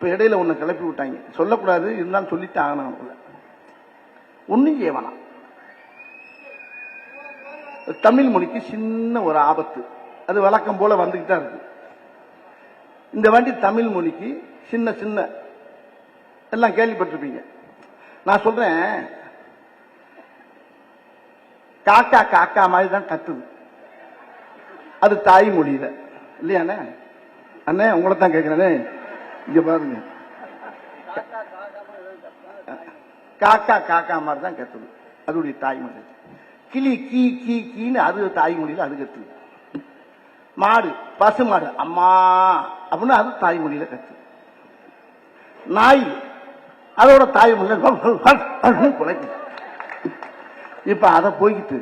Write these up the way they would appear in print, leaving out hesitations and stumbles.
இப்ப இடையில ஒண்ணு கிளப்பி விட்டாங்க, சொல்லக்கூடாது இருந்தாலும் சொல்லிட்டு ஆகணும். ஒன்னும் செய்யலாம். தமிழ் மொழிக்கு சின்ன ஒரு ஆபத்து, அது வழக்கம் போல வந்துகிட்டு தான் இருக்கு. இந்த வாட்டி தமிழ் மொழிக்கு சின்ன சின்ன எல்லாம் கேள்விப்பட்டிருப்பீங்க. நான் சொல்றேன், காக்கா காக்கா மாதிரி தான் கத்துது, அது தாய்மொழியில இல்லையாண்ணே? அண்ணே உங்களை தான் கேட்கிறேனே, இங்க பாருங்க, காக்கா காக்கா மாதிரி தான் கத்துது, அதுடைய தாய்மொழி. கிளி கீ கீ கீன்னு அது தாய்மொழியில அது கத்துது. மாடு பசு மாடு அம்மா அப்படின்னு அது தாய்மொழியில கத்து. நாய் அதோட தாய்மொழியில குலைக்குது. இப்ப அதை போய்கிட்டு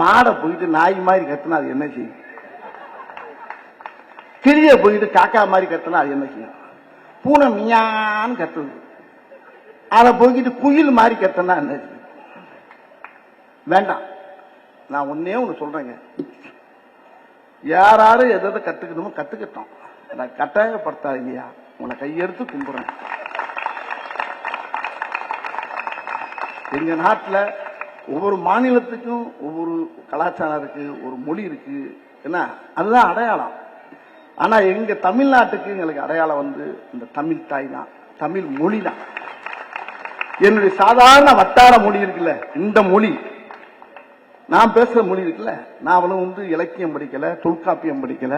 மாடை போயிட்டு நாய் மாதிரி கத்துனா அது என்ன செய்யும்? கிளிய போயிட்டு காக்கா மாதிரி கத்துனா அது என்ன செய்யும்? பூனை மியான்னு கத்துது, அதை போய்கிட்டு குயில் மாதிரி கத்துனா என்ன செய்யும்? வேண்டாம். நான் ஒன்னே ஒண்ணு சொல்றேங்க, யாராரு எதை கத்துக்கணுமோ கத்துக்கிட்டோம், கட்டாயப்படுத்தாதீங்கயா. உன்னை கையெடுத்து கும்பிடுறேன். எங்க நாட்டில் ஒவ்வொரு மாநிலத்துக்கும் ஒவ்வொரு கலாச்சாரம் இருக்கு, ஒரு மொழி இருக்கு, என்ன அதுதான் அடையாளம். ஆனா எங்க தமிழ்நாட்டுக்கு எங்களுக்கு அடையாளம் வந்து இந்த தமிழ் தாய் தான், தமிழ் மொழி தான். என்னுடைய சாதாரண வட்டார மொழி இருக்குல்ல, இந்த மொழி நான் பேசுற மொழி இருக்குல்ல, நான் அவளும் வந்து இலக்கியம் படிக்கல, தொல்காப்பியம் படிக்கல,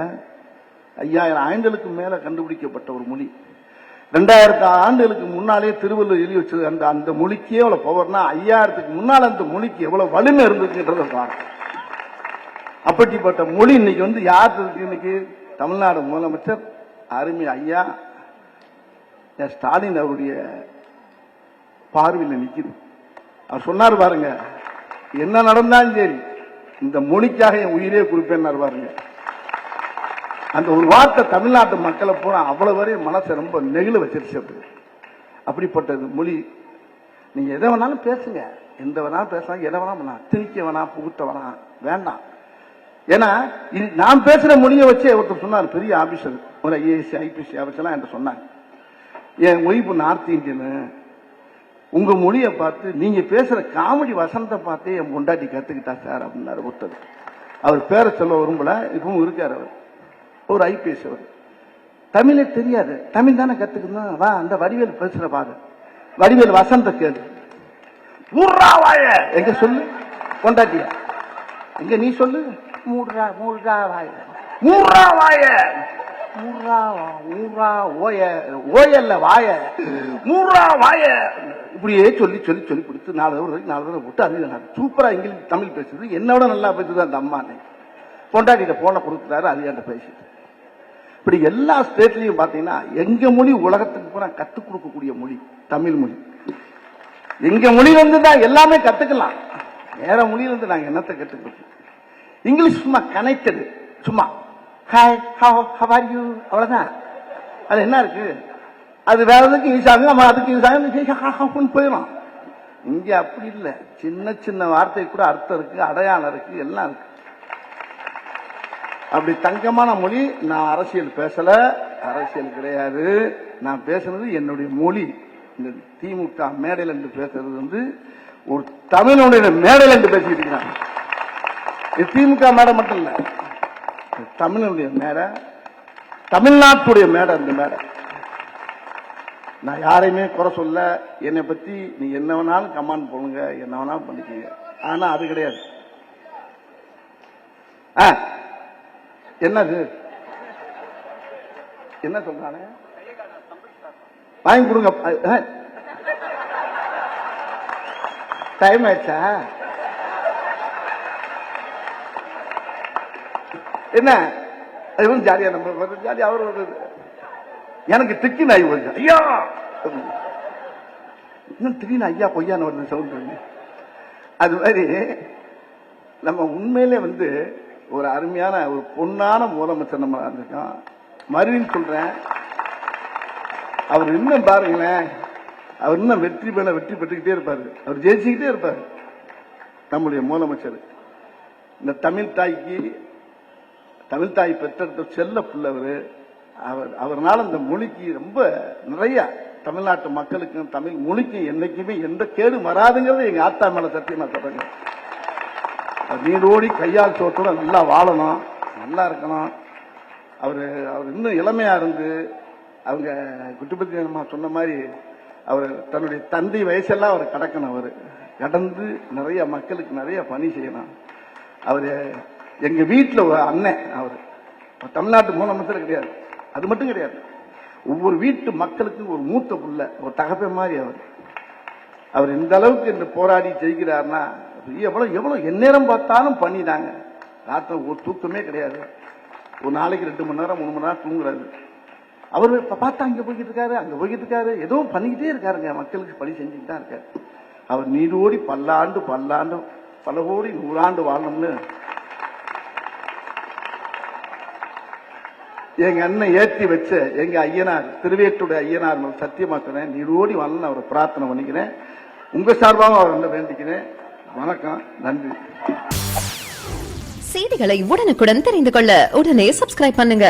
5000 ஆண்டுகளுக்கு மேல கண்டுபிடிக்கப்பட்ட ஒரு மொழி. 2000 ஆண்டுகளுக்கு முன்னாலே திருவள்ளுவர் எழுதி வச்சது. அந்த மொழிக்கே எவ்வளவு பவர்னா, 5000க்கு முன்னால அந்த மொழிக்கு எவ்வளவு வலிமை இருந்துச்சுன்றத பாருங்க. அப்படிப்பட்ட மொழி இன்னைக்கு வந்து யார் இருக்கு? இன்னைக்கு தமிழ்நாடு முதலமைச்சர் அருமை ஐயா ஸ்டாலின் அவருடைய பார்வையில் நிற்குது. அவர் சொன்னார் பாருங்க, என்ன நடந்தாலும் சரி இந்த மொழிக்காக என் உயிரே குறிப்பேன் பாருங்க. அந்த ஒரு வார்த்தை தமிழ்நாட்டு மக்களை பூரா அவ்வளவு வரை மனசை ரொம்ப நெகிழ வச்சிருச்சு. அப்படிப்பட்ட மொழி. நீங்க எதை வேணாலும் பேசுங்க, எந்த வேணாலும் பேசலாம், எதை வேணா திணிக்க வேணா, புகுத்த வேணா, வேண்டாம். ஏன்னா நான் பேசுற மொழியை வச்சு ஒருத்தர் சொன்னார், பெரிய ஆபீசர், ஒரு ஐஏஎஸ் ஐபிஎஸ் ஆபீசர்லாம் என்கிட்ட சொன்னாங்க, என் ஒய்ஃபு நார்த் இந்தியனு, உங்க மொழியை பார்த்து நீங்க பேசுற காமெடி வசனத்தை பார்த்தே என் பொண்டாட்டி கத்துக்கிட்டா சார் அப்படின்னாரு ஒருத்தர். அவர் பேரை சொல்ல விரும்பல, இப்பவும் இருக்காரு. அவர் ஒரு ஐபிஎஸ். அவர் தமிழே தெரியாது, தமிழ் தானே கத்துக்கணும். வா அந்த வடிவேல் பேசுற பாரு, வடிவேல் வசனத்தை கேளு. மூர்ரா வாய எங்க சொல்லு, பொண்டாட்டியா எங்க நீ சொல்லு. மூர்ரா மூர்ரா வாய, மூர்ரா வாய, மூர்ரா மூர்ரா ஓய, ஓயல்ல வாய, மூர்ரா வாய, இப்படியே சொல்லி சொல்லி சொல்லி கொடுத்து 4 தடவை போட்டு அது சூப்பரா இங்கிலீஷ் தமிழ் பேசுது, என்னோட நல்லா பேசுது அந்த அம்மா. பொண்டாட்டிட்ட போன கொடுத்துட்டாரு, அது என்கிட்ட பேசுது. இப்படி எல்லா ஸ்டேட்லயும் பாத்தீங்கன்னா எங்க மொழி உலகத்துக்கு பூரா கத்துக் கொடுக்கக்கூடிய மொழி தமிழ் மொழி. எங்க மொழியிலிருந்து தான் எல்லாமே கத்துக்கலாம், வேற மொழியிலிருந்து நாங்க என்னத்தை கத்துக்கிறோம்? இங்கிலீஷ் சும்மா கனெக்டடு, சும்மா ஹாய் ஹவ் ஆர் யூ, அவ்வளவுதான். அது என்ன இருக்கு? அது வேற எதுக்கு யூஸ் ஆகும், நம்ம அதுக்கு யூஸ் ஆகும் போயிடும். இங்க அப்படி இல்லை, சின்ன சின்ன வார்த்தை கூட அர்த்தம் இருக்கு, அடையாளம் இருக்கு, எல்லாம் இருக்கு. அப்படி தங்கமான மொழி. நான் அரசியல் பேசல, அரசியல் கிடையாது. நான் பேசுனது என்னுடைய மொழி. இந்த திமுக மேடையில் என்று பேசுறது வந்து ஒரு தமிழுடைய மேடையில் என்று பேசிட்டு இருக்கிறாங்க. இது திமுக மேடை மட்டும் இல்ல, தமிழுடைய மேடை, தமிழ்நாட்டுடைய மேடை. இந்த மேடை நான் யாரையுமே குறை சொல்ல, என்னை பத்தி நீ என்ன வேணாலும் கமெண்ட் பண்ணுங்க, என்ன வேணாலும் பண்ணிக்கீங்க. ஆனா அது கிடையாது. என்னது என்ன சொல்றானே, வாங்கி கொடுங்க. டைம் ஆயிடுச்சா என்ன? ஜாலியா நம்ம ஜாலியா அவர் எனக்கு திக்கின ஐயா, இன்னும் திடீர்னு ஐயா பொய்யான்னு வருது சவுண்ட். அது மாதிரி நம்ம உண்மையிலே வந்து ஒரு அருமையான ஒரு பொன்னான முதலமைச்சர் நம்ம இருக்கோம். மறுபடியும் சொல்றேன், அவர் இன்னும் பாருங்களேன், அவர் இன்னும் வெற்றி பெற்றுக்கிட்டே இருப்பாரு, அவர் ஜெயிச்சுக்கிட்டே இருப்பாரு. நம்முடைய முதலமைச்சர் இந்த தமிழ் தாய் பெற்றெடுத்த செல்ல பிள்ளவர், அவர்னால இந்த மொழிக்கு ரொம்ப நிறைய தமிழ்நாட்டு மக்களுக்கும் தமிழ் மொழிக்கும் என்னைக்குமே எந்த கேடு வராதுங்கிறது எங்க ஆத்தா மேல சத்தியமா சொல்றேங்க. நீரோடி கையால் சோத்தோட நல்லா வாழணும், நல்லா இருக்கணும். அவர் இன்னும் இளமையா இருந்து அவங்க குட்டிபத்தி அம்மா சொன்ன மாதிரி அவர் தன்னுடைய தந்தை வயசெல்லாம் அவர் கடக்கணும். அவர் கடந்து நிறைய மக்களுக்கு நிறைய பணி செய்யணும். அவர் எங்க வீட்டில் ஒரு அண்ணன், அவர் தமிழ்நாட்டு முதலமைச்சர் கிடையாது, அது மட்டும் கிடையாது, ஒவ்வொரு வீட்டு மக்களுக்கு ஒரு மூத்த புள்ள, ஒரு தகப்ப மாதிரி அவர் இந்த அளவுக்கு இந்த போராடி ஜெயிக்கிறாருன்னா எவ்வளவு எவ்வளவு எந்நேரம் பார்த்தாலும் பண்ணிட்டாங்க. ராத்திரி ஒரு தூக்கமே கிடையாது, ஒரு நாளைக்கு 2 மணி நேரம் 3 மணி நேரம் தூங்குறாரு. அவரு பார்த்தா அங்க போய்கிட்டு இருக்காரு, அங்க போய்கிட்டு இருக்காரு, ஏதோ பண்ணிக்கிட்டே இருக்காருங்க, மக்களுக்கு பணி செஞ்சுட்டு தான் இருக்காரு. அவர் நீடோடி பல்லாண்டு பல்லாண்டு பல கோடி 100 ஆண்டு வாழணும்னு எங்க அண்ணன் ஏற்றி வச்ச எங்க ஐயனார் திருவேற்றுடைய ஐயனார் சத்தியமாக்குறேன், நீடோடி வாழணும்னு அவரை பிரார்த்தனை பண்ணிக்கிறேன். உங்க சார்பாக அவர் வேண்டிக்கிறேன். வணக்கம், நன்றி. செய்திகளை உடனுக்குடன் தெரிந்து கொள்ள உடனே சப்ஸ்கிரைப் பண்ணுங்க.